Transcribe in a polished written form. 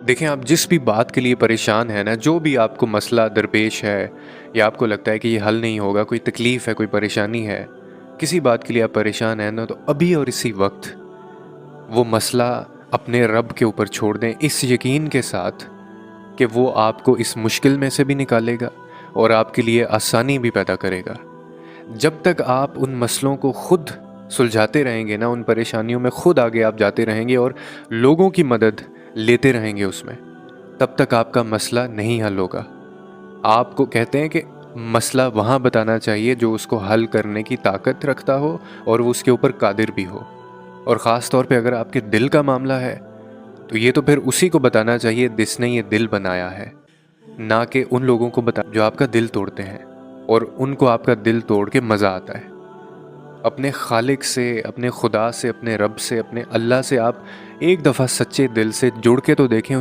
देखें, आप जिस भी बात के लिए परेशान हैं ना, जो भी आपको मसला दरपेश है या आपको लगता है कि ये हल नहीं होगा, कोई तकलीफ़ है, कोई परेशानी है, किसी बात के लिए आप परेशान हैं ना, तो अभी और इसी वक्त वो मसला अपने रब के ऊपर छोड़ दें, इस यकीन के साथ कि वो आपको इस मुश्किल में से भी निकालेगा और आपके लिए आसानी भी पैदा करेगा। जब तक आप उन मसलों को खुद सुलझाते रहेंगे ना, उन परेशानियों में खुद आगे आप जाते रहेंगे और लोगों की मदद लेते रहेंगे उसमें, तब तक आपका मसला नहीं हल होगा। आपको कहते हैं कि मसला वहाँ बताना चाहिए जो उसको हल करने की ताकत रखता हो और वो उसके ऊपर कादिर भी हो। और ख़ास तौर पे अगर आपके दिल का मामला है, तो ये तो फिर उसी को बताना चाहिए जिसने ये दिल बनाया है, ना कि उन लोगों को बता जो आपका दिल तोड़ते हैं और उनको आपका दिल तोड़ के मज़ा आता है। अपने खालिक से, अपने खुदा से, अपने रब से, अपने अल्लाह से आप एक दफ़ा सच्चे दिल से जुड़ के तो देखें।